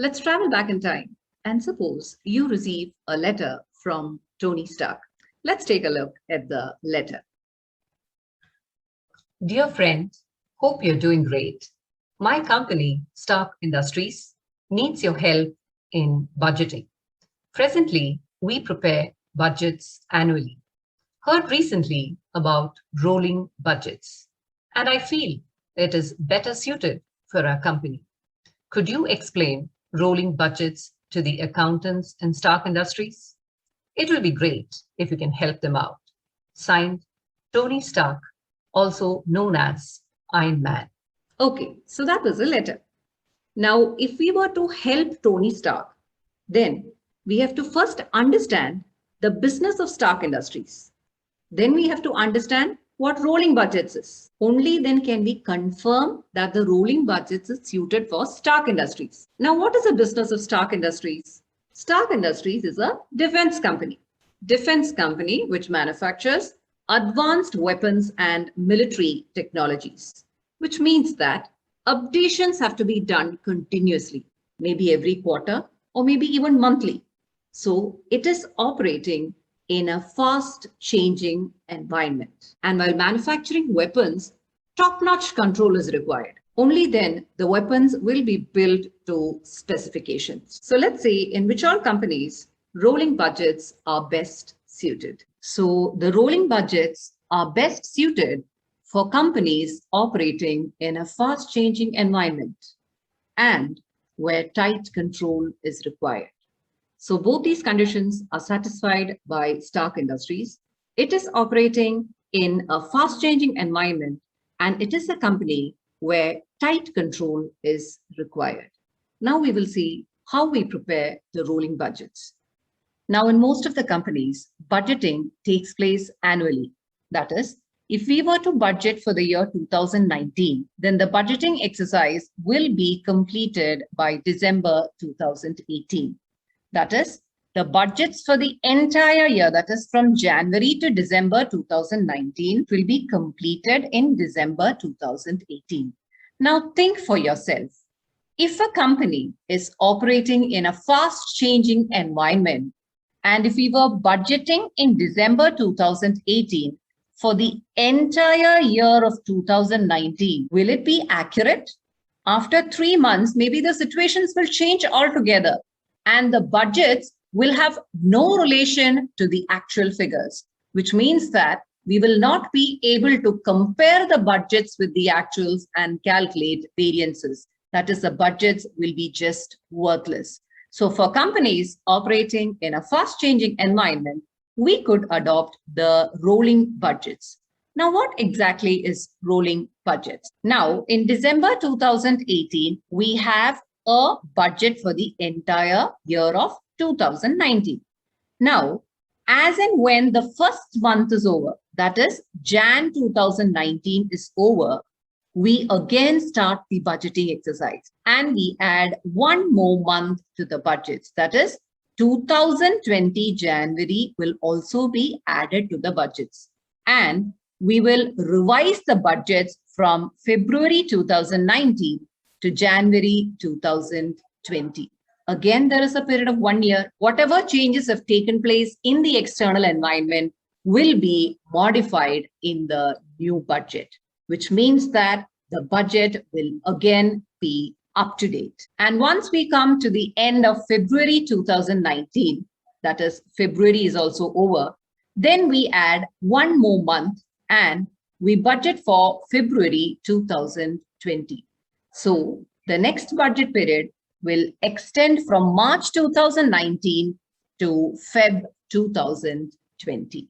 Let's travel back in time and suppose you receive a letter from Tony Stark. Let's take a look at the letter. Dear friend, hope you're doing great. My company, Stark Industries, needs your help in budgeting. Presently, we prepare budgets annually. Heard recently about rolling budgets, and I feel it is better suited for our company. Could you explain rolling budgets to the accountants in Stark Industries? It will be great if you can help them out. Signed, Tony Stark, also known as Iron Man. Okay, so that was a letter. Now, if we were to help Tony Stark, then we have to first understand the business of Stark Industries. Then we have to understand what rolling budgets is. Only then can we confirm that the rolling budgets is suited for Stark Industries. Now, what is the business of Stark Industries? Stark Industries is a defense company. Defense company which manufactures advanced weapons and military technologies, which means that updations have to be done continuously, maybe every quarter or maybe even monthly. So it is operating in a fast changing environment. And while manufacturing weapons, top-notch control is required. Only then the weapons will be built to specifications. So let's say in which all companies rolling budgets are best suited. So the rolling budgets are best suited for companies operating in a fast changing environment and where tight control is required. So both these conditions are satisfied by Stark Industries. It is operating in a fast changing environment and it is a company where tight control is required. Now we will see how we prepare the rolling budgets. Now in most of the companies, budgeting takes place annually. That is, if we were to budget for the year 2019, then the budgeting exercise will be completed by December 2018. That is, the budgets for the entire year, that is from January to December 2019, will be completed in December 2018. Now think for yourself. If a company is operating in a fast-changing environment, and if we were budgeting in December 2018 for the entire year of 2019, will it be accurate? After 3 months, maybe the situations will change altogether and the budgets will have no relation to the actual figures, which means that we will not be able to compare the budgets with the actuals and calculate variances. That is, the budgets will be just worthless. So for companies operating in a fast-changing environment, we could adopt the rolling budgets. Now, what exactly is rolling budgets? Now, in December 2018, we have a budget for the entire year of 2019. Now, as and when the first month is over, that is Jan 2019 is over, we again start the budgeting exercise and we add one more month to the budgets. That is 2020 January will also be added to the budgets. And we will revise the budgets from February 2019 to January 2020. Again, there is a period of 1 year. Whatever changes have taken place in the external environment will be modified in the new budget, which means that the budget will again be up to date. And once we come to the end of February 2019, that is February is also over, then we add one more month and we budget for February 2020. So the next budget period will extend from March 2019 to Feb 2020.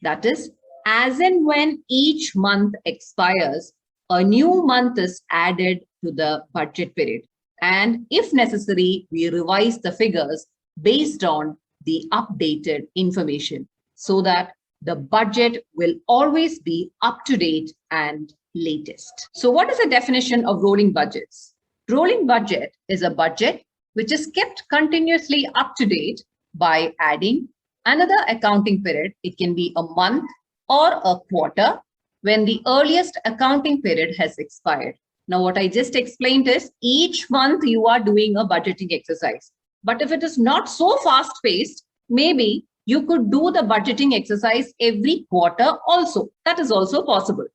That is, as and when each month expires, a new month is added to the budget period. And if necessary, we revise the figures based on the updated information so that the budget will always be up to date and latest. So what is the definition of rolling budgets? Rolling budget is a budget which is kept continuously up to date by adding another accounting period. It can be a month or a quarter when the earliest accounting period has expired. Now, what I just explained is each month you are doing a budgeting exercise. But if it is not so fast paced, maybe you could do the budgeting exercise every quarter also. That is also possible.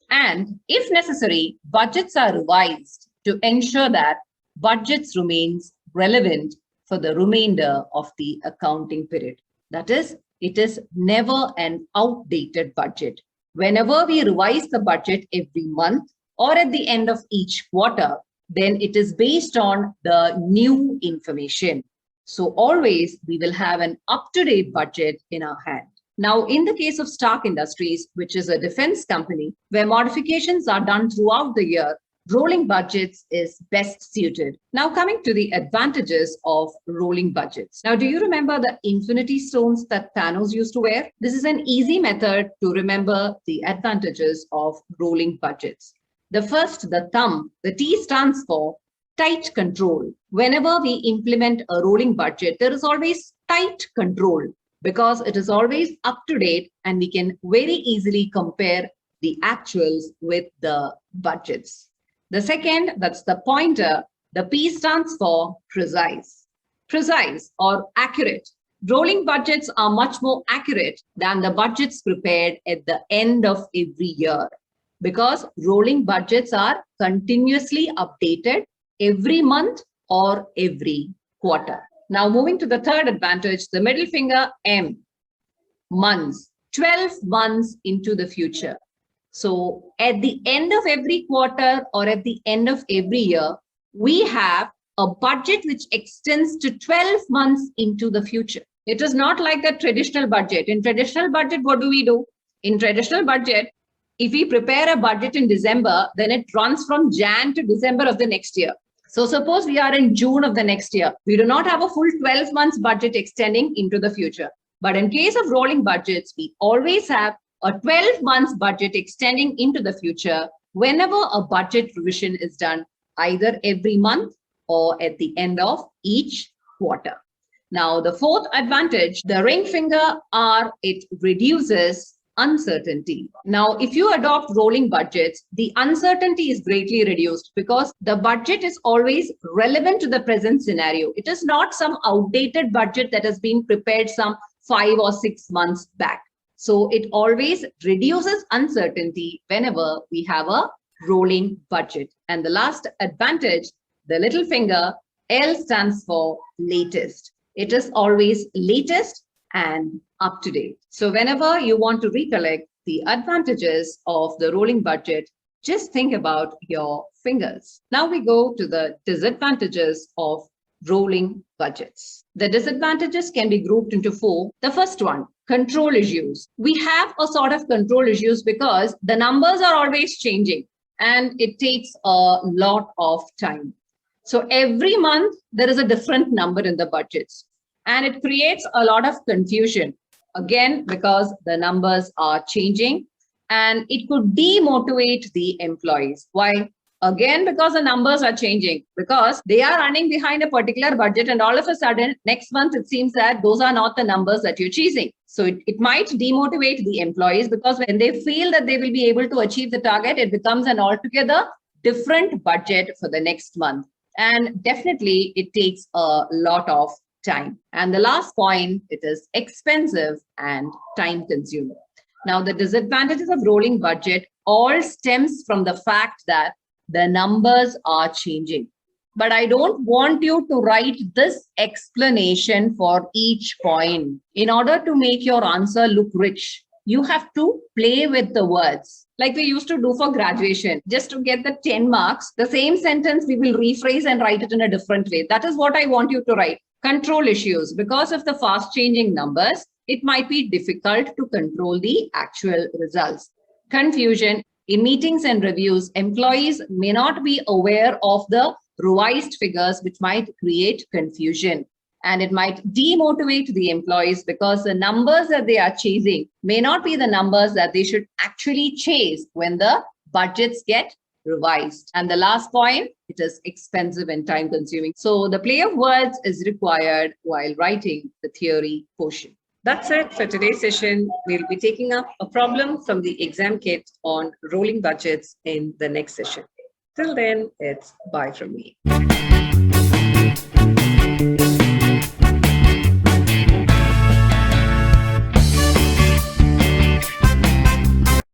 And if necessary, budgets are revised to ensure that budgets remains relevant for the remainder of the accounting period. That is, it is never an outdated budget. Whenever we revise the budget every month or at the end of each quarter, then it is based on the new information. So always we will have an up-to-date budget in our hand. Now, in the case of Stark Industries, which is a defense company where modifications are done throughout the year, rolling budgets is best suited. Now, coming to the advantages of rolling budgets. Now, do you remember the infinity stones that Thanos used to wear? This is an easy method to remember the advantages of rolling budgets. The first, the thumb, the T stands for tight control. Whenever we implement a rolling budget, there is always tight control because it is always up to date and we can very easily compare the actuals with the budgets. The second, that's the pointer. The P stands for precise. Precise or accurate. Rolling budgets are much more accurate than the budgets prepared at the end of every year because rolling budgets are continuously updated every month or every quarter. Now, moving to the third advantage, the middle finger M, months, 12 months into the future. So at the end of every quarter or at the end of every year, we have a budget which extends to 12 months into the future. It is not like the traditional budget. In traditional budget, what do? In traditional budget, if we prepare a budget in December, then it runs from Jan to December of the next year. So suppose we are in June of the next year. We do not have a full 12 months budget extending into the future. But in case of rolling budgets, we always have a 12 months budget extending into the future whenever a budget revision is done, either every month or at the end of each quarter. Now, the fourth advantage, the ring finger R, it reduces uncertainty. Now, if you adopt rolling budgets, the uncertainty is greatly reduced because the budget is always relevant to the present scenario. It is not some outdated budget that has been prepared some 5 or 6 months back. So it always reduces uncertainty whenever we have a rolling budget. And the last advantage, the little finger, L stands for latest. It is always latest and up to date. So whenever you want to recollect the advantages of the rolling budget, just think about your fingers. Now we go to the disadvantages of rolling budgets. The disadvantages can be grouped into 4. The first one, control issues. We have a sort of control issues because the numbers are always changing and it takes a lot of time. So every month there is a different number in the budgets and it creates a lot of confusion. Again, because the numbers are changing and it could demotivate the employees. Why? Again, because the numbers are changing, because they are running behind a particular budget and all of a sudden next month it seems that those are not the numbers that you're chasing. So it might demotivate the employees because when they feel that they will be able to achieve the target, it becomes an altogether different budget for the next month. And definitely it takes a lot of time. And the last point, it is expensive and time consuming. Now, the disadvantages of rolling budget all stems from the fact that the numbers are changing. But I don't want you to write this explanation for each point. In order to make your answer look rich, you have to play with the words like we used to do for graduation. Just to get the 10 marks, the same sentence we will rephrase and write it in a different way. That is what I want you to write. Control issues. Because of the fast changing numbers, it might be difficult to control the actual results. Confusion. In meetings and reviews, employees may not be aware of the revised figures, which might create confusion. And it might demotivate the employees because the numbers that they are chasing may not be the numbers that they should actually chase when the budgets get revised. And the last point, it is expensive and time consuming. So the play of words is required while writing the theory portion. That's it for today's session. We'll be taking up a problem from the exam kit on rolling budgets in the next session. Till then, it's bye from me.